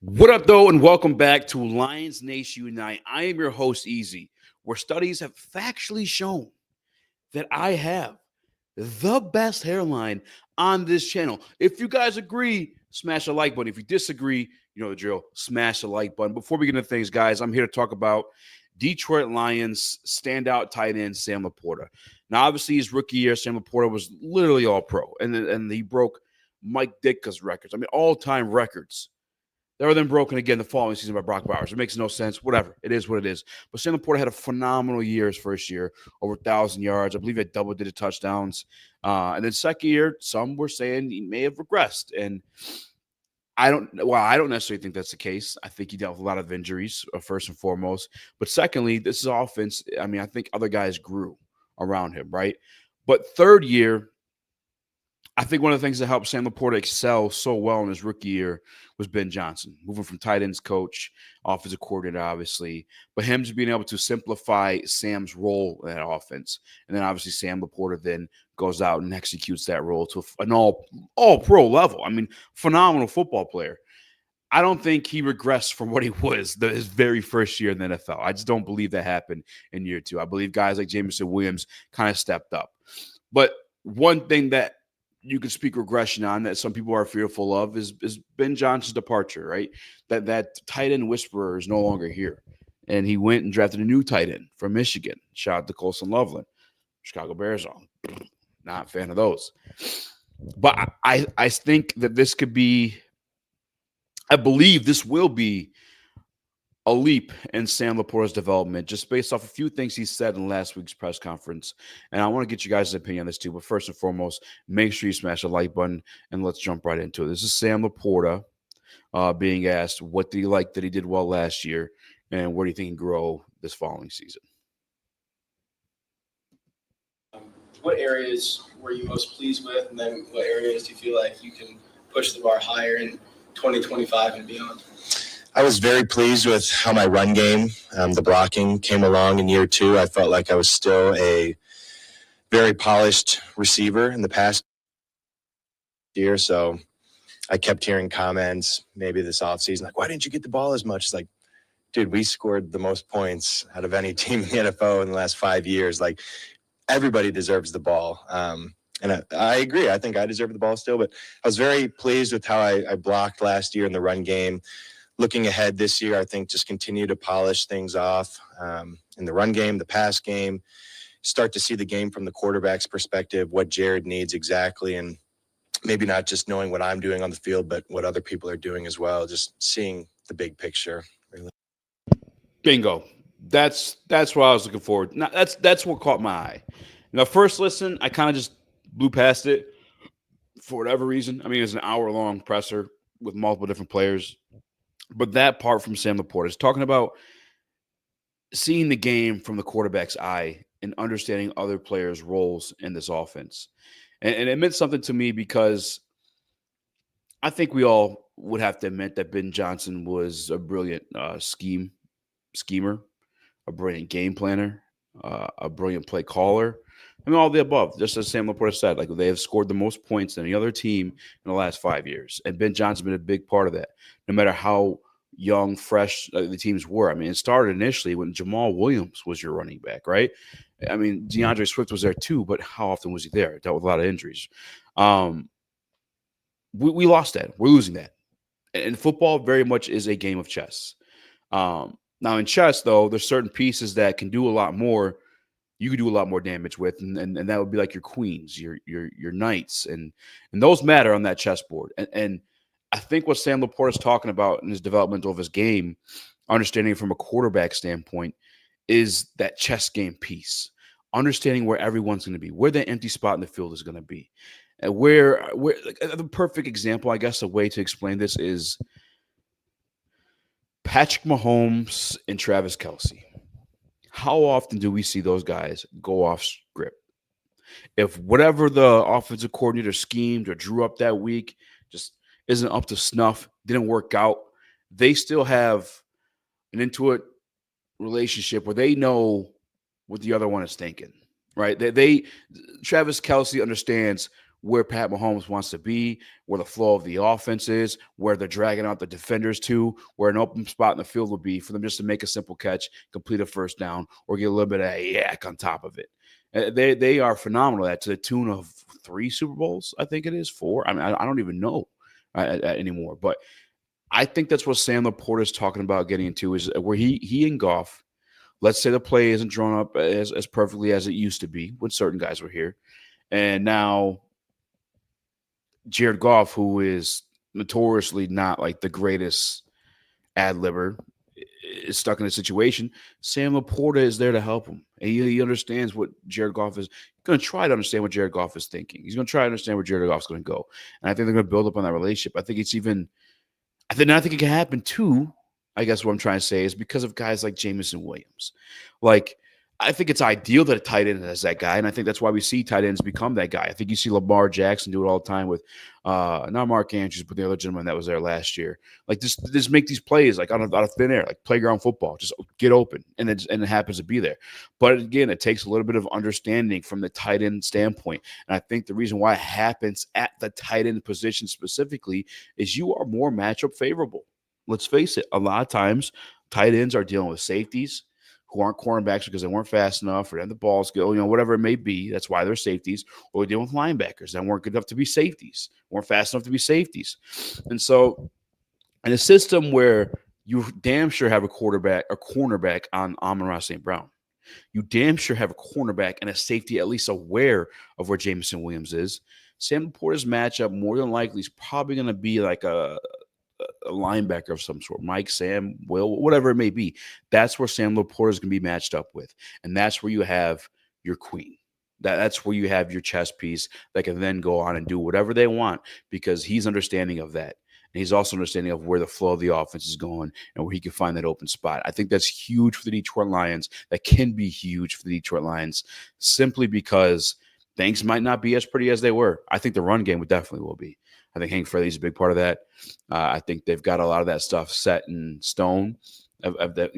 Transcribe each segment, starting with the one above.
What up, though, and welcome back to Lions Nation Unite. I am your host, Eazy, where studies have factually shown that I have the best hairline on this channel. If you guys agree, smash the like button. If you disagree, you know the drill, smash the like button. Before we get into things, guys, I'm here to talk about Detroit Lions standout tight end Sam LaPorta. Now, obviously, his rookie year, Sam LaPorta was literally all pro, and he broke Mike Ditka's records. I mean, all-time records. They were then broken again the following season by Brock Bowers. It makes no sense. Whatever. It is what it is. But Sam LaPorta had a phenomenal year his first year, over 1,000 yards. I believe he had double-digit touchdowns. And then second year, some were saying he may have regressed. And I don't necessarily think that's the case. I think he dealt with a lot of injuries, first and foremost. But secondly, this is offense. I mean, I think other guys grew around him, right? But third year, I think one of the things that helped Sam LaPorta excel so well in his rookie year was Ben Johnson, moving from tight ends coach, offensive coordinator, obviously, but him just being able to simplify Sam's role in that offense. And then obviously Sam LaPorta then goes out and executes that role to an all pro level. I mean, phenomenal football player. I don't think he regressed from what he was his very first year in the NFL. I just don't believe that happened in year two. I believe guys like Jameson Williams kind of stepped up. But one thing that you could speak regression on that some people are fearful of is Ben Johnson's departure, right? That tight end whisperer is no longer here. And he went and drafted a new tight end from Michigan. Shout out to Colson Loveland. Chicago Bears on. Not a fan of those. But I think that this could be, I believe this will be a leap in Sam LaPorta's development, just based off a few things he said in last week's press conference. And I want to get you guys' opinion on this too. But first and foremost, make sure you smash the like button and let's jump right into it. This is Sam LaPorta being asked, what did he like that he did well last year? And where do you think he can grow this following season? What areas were you most pleased with? And then what areas do you feel like you can push the bar higher in 2025 and beyond? I was very pleased with how my run game, the blocking came along in year two. I felt like I was still a very polished receiver in the past year. So I kept hearing comments maybe this offseason, like, why didn't you get the ball as much? It's like, dude, we scored the most points out of any team in the NFL in the last 5 years. Like, everybody deserves the ball. And I agree. I think I deserve the ball still. But I was very pleased with how I blocked last year in the run game. Looking ahead this year, I think just continue to polish things off in the run game, the pass game, start to see the game from the quarterback's perspective, what Jared needs exactly, and maybe not just knowing what I'm doing on the field, but what other people are doing as well, just seeing the big picture. Really. Bingo. That's what I was looking for. Now, that's what caught my eye. Now, first listen, I kind of just blew past it for whatever reason. I mean, it's an hour-long presser with multiple different players. But that part from Sam LaPorta is talking about seeing the game from the quarterback's eye and understanding other players' roles in this offense. And it meant something to me because I think we all would have to admit that Ben Johnson was a brilliant schemer, a brilliant game planner, a brilliant play caller. I mean, all the above, just as Sam LaPorta said, like they have scored the most points than any other team in the last 5 years. And Ben Johnson's been a big part of that, no matter how young, fresh the teams were. I mean, it started initially when Jamal Williams was your running back, right? I mean, DeAndre Swift was there too, but how often was he there? Dealt with a lot of injuries. We lost that. We're losing that. And football very much is a game of chess. Now, in chess, though, there's certain pieces that can do a lot more. You could do a lot more damage with, and that would be like your queens, your knights, and those matter on that chessboard. And I think what Sam LaPorta is talking about in his development of his game, understanding from a quarterback standpoint, is that chess game piece. Understanding where everyone's going to be, where that empty spot in the field is going to be, and where like, the perfect example, I guess, a way to explain this is Patrick Mahomes and Travis Kelce. How often do we see those guys go off script? If whatever the offensive coordinator schemed or drew up that week just isn't up to snuff, didn't work out, they still have an intuitive relationship where they know what the other one is thinking, right? Travis Kelce understands where Pat Mahomes wants to be, where the flow of the offense is, where they're dragging out the defenders to, where an open spot in the field will be for them just to make a simple catch, complete a first down, or get a little bit of a yak on top of it. They are phenomenal at, to the tune of 3 Super Bowls, I think it is 4. I mean, I don't even know anymore, but I think that's what Sam LaPorta is talking about getting into, is where he and Goff, let's say the play isn't drawn up as perfectly as it used to be when certain guys were here. And now Jared Goff, who is notoriously not like the greatest ad libber, is stuck in a situation. Sam LaPorta is there to help him. And he understands what Jared Goff is going to try to understand what Jared Goff is thinking. He's going to try to understand where Jared Goff's going to go. And I think they're going to build up on that relationship. I think it can happen too. I guess what I'm trying to say is because of guys like Jameson Williams. Like, I think it's ideal that a tight end is that guy, and I think that's why we see tight ends become that guy. I think you see Lamar Jackson do it all the time with not Mark Andrews, but the other gentleman that was there last year. Like, just make these plays like out of thin air, like playground football. Just get open, and it happens to be there. But again, it takes a little bit of understanding from the tight end standpoint, and I think the reason why it happens at the tight end position specifically is you are more matchup favorable. Let's face it, a lot of times tight ends are dealing with safeties who aren't cornerbacks because they weren't fast enough or had the ball skill, whatever it may be. That's why they're safeties. Or we're dealing with linebackers that weren't good enough to be safeties, weren't fast enough to be safeties. And so in a system where you damn sure have a cornerback on Amon-Ra St. Brown, you damn sure have a cornerback and a safety at least aware of where Jameson Williams is. Sam LaPorta's matchup more than likely is probably going to be like a linebacker of some sort, Mike, Sam, Will, whatever it may be. That's where Sam LaPorta is going to be matched up with. And that's where you have your queen. That's where you have your chess piece that can then go on and do whatever they want because he's understanding of that. And he's also understanding of where the flow of the offense is going and where he can find that open spot. I think that's huge for the Detroit Lions. That can be huge for the Detroit Lions simply because things might not be as pretty as they were. I think the run game definitely will be. I think Hank Fraley's a big part of that. I think they've got a lot of that stuff set in stone of that,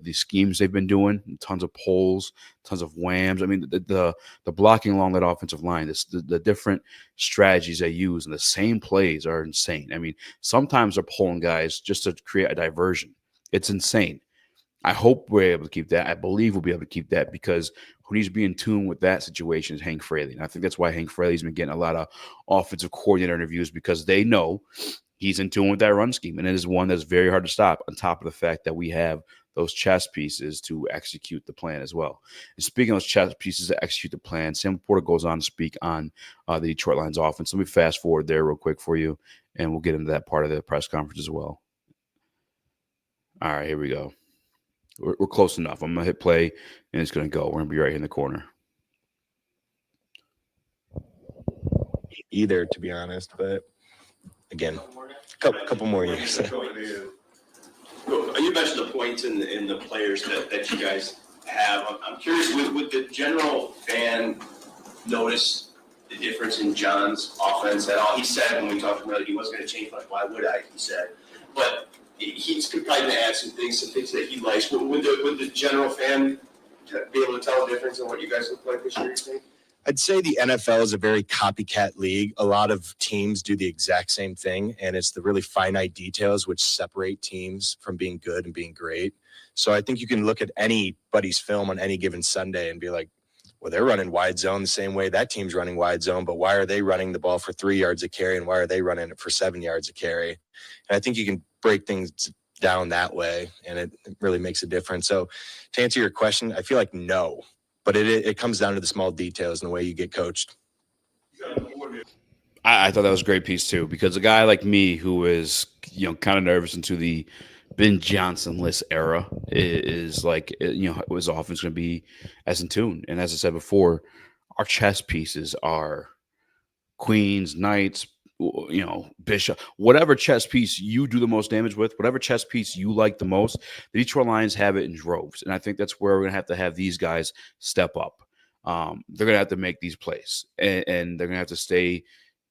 the schemes they've been doing, tons of pulls, tons of whams. I mean, the blocking along that offensive line, the different strategies they use and the same plays are insane. I mean, sometimes they're pulling guys just to create a diversion. It's insane. I hope we're able to keep that. I believe we'll be able to keep that because who needs to be in tune with that situation is Hank Fraley. And I think that's why Hank Fraley's been getting a lot of offensive coordinator interviews because they know he's in tune with that run scheme. And it is one that's very hard to stop on top of the fact that we have those chess pieces to execute the plan as well. And speaking of those chess pieces to execute the plan, Sam LaPorta goes on to speak on the Detroit Lions offense. Let me fast forward there real quick for you, and we'll get into that part of the press conference as well. All right, here we go. We're close enough. I'm going to hit play, and it's going to go. We're going to be right here in the corner. Either, to be honest, but again, couple more years. You mentioned the points and the players that you guys have. I'm curious, would the general fan notice the difference in John's offense at all? He said when we talked about it, he wasn't going to change much. Why would I? He said. But he's probably going to add some things that he likes. Would the general fan be able to tell a difference in what you guys look like this year, you think? I'd say the NFL is a very copycat league. A lot of teams do the exact same thing, and it's the really finite details which separate teams from being good and being great. So I think you can look at anybody's film on any given Sunday and be like, well, they're running wide zone the same way that team's running wide zone, but why are they running the ball for 3 yards a carry, and why are they running it for 7 yards a carry? And I think you can break things down that way, and it really makes a difference. So to answer your question, I feel like no. But it comes down to the small details and the way you get coached. I thought that was a great piece too, because a guy like me who is kind of nervous into the Ben Johnson-less era is like his offense going to be as in tune. And as I said before, our chess pieces are queens, knights, bishop, whatever chess piece you do the most damage with, whatever chess piece you like the most, the Detroit Lions have it in droves. And I think that's where we're going to have these guys step up. They're going to have to make these plays, and they're going to have to stay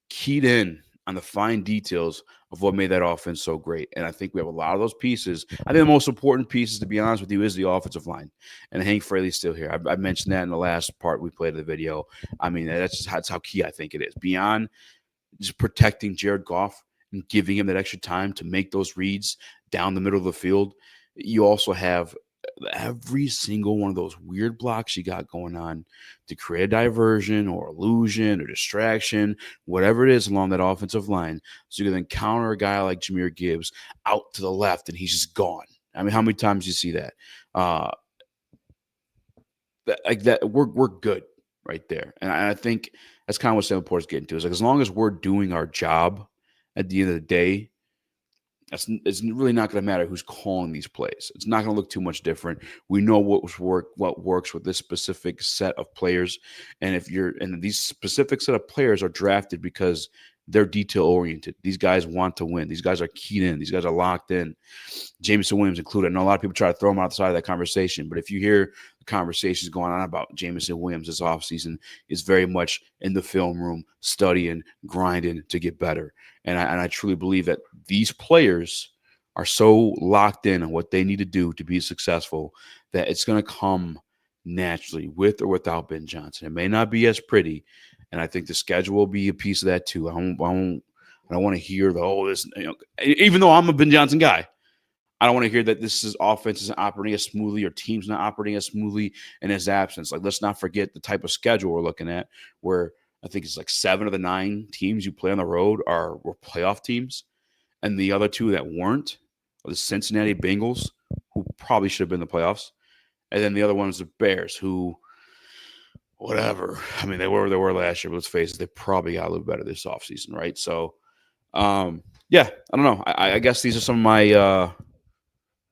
keyed in on the fine details of what made that offense so great. And I think we have a lot of those pieces. I think the most important pieces, to be honest with you, is the offensive line. And Hank Fraley's still here. I mentioned that in the last part we played of the video. I mean, that's how key I think it is. Beyond just protecting Jared Goff and giving him that extra time to make those reads down the middle of the field, you also have every single one of those weird blocks you got going on to create a diversion or illusion or distraction, whatever it is along that offensive line. So you can then counter a guy like Jahmyr Gibbs out to the left and he's just gone. I mean, how many times do you see that? Like that, we're good right there. And I think that's kind of what Sam LaPorta's getting to. Is like, as long as we're doing our job at the end of the day, it's really not going to matter who's calling these plays. It's not going to look too much different. We know what works with this specific set of players, and these specific set of players are drafted because they're detail oriented. These guys want to win. These guys are keyed in. These guys are locked in. Jameson Williams included. I know a lot of people try to throw him out the side of that conversation, but if you hear the conversations going on about Jameson Williams this offseason, is very much in the film room, studying, grinding to get better. And I truly believe that these players are so locked in on what they need to do to be successful that it's going to come naturally with or without Ben Johnson. It may not be as pretty, and I think the schedule will be a piece of that too. I don't want to hear this, even though I'm a Ben Johnson guy. I don't want to hear that offense isn't operating as smoothly or team's not operating as smoothly in his absence. Like, let's not forget the type of schedule we're looking at, where I think it's like 7 of the 9 teams you play on the road were playoff teams. And the other 2 that weren't are the Cincinnati Bengals, who probably should have been in the playoffs. And then the other one was the Bears, who, whatever. I mean, they were last year, but let's face it, they probably got a little better this offseason, right? So, yeah, I don't know. I guess these are some of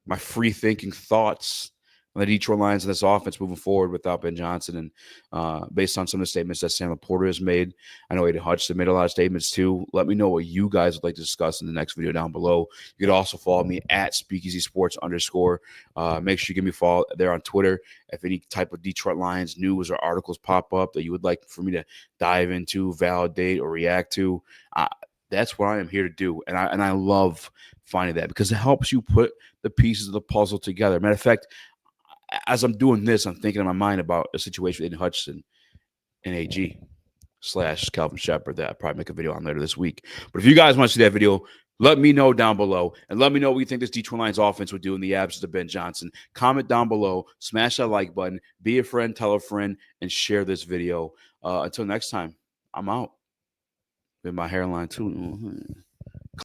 my free thinking thoughts on the Detroit Lions and this offense moving forward without Ben Johnson. And based on some of the statements that Sam LaPorta has made, I know Aiden Hutchinson made a lot of statements too. Let me know what you guys would like to discuss in the next video down below. You could also follow me at Speakeasy Sports _. Make sure you give me a follow there on Twitter. If any type of Detroit Lions news or articles pop up that you would like for me to dive into, validate, or react to, that's what I am here to do. And I love finding that because it helps you put the pieces of the puzzle together. Matter of fact, as I'm doing this, I'm thinking in my mind about a situation with Aiden Hutchinson and AG / Calvin Shepard that I'll probably make a video on later this week. But if you guys want to see that video, let me know down below. And let me know what you think this Detroit Lions offense would do in the absence of Ben Johnson. Comment down below. Smash that like button. Be a friend, tell a friend, and share this video. Until next time, I'm out. With my hairline, too.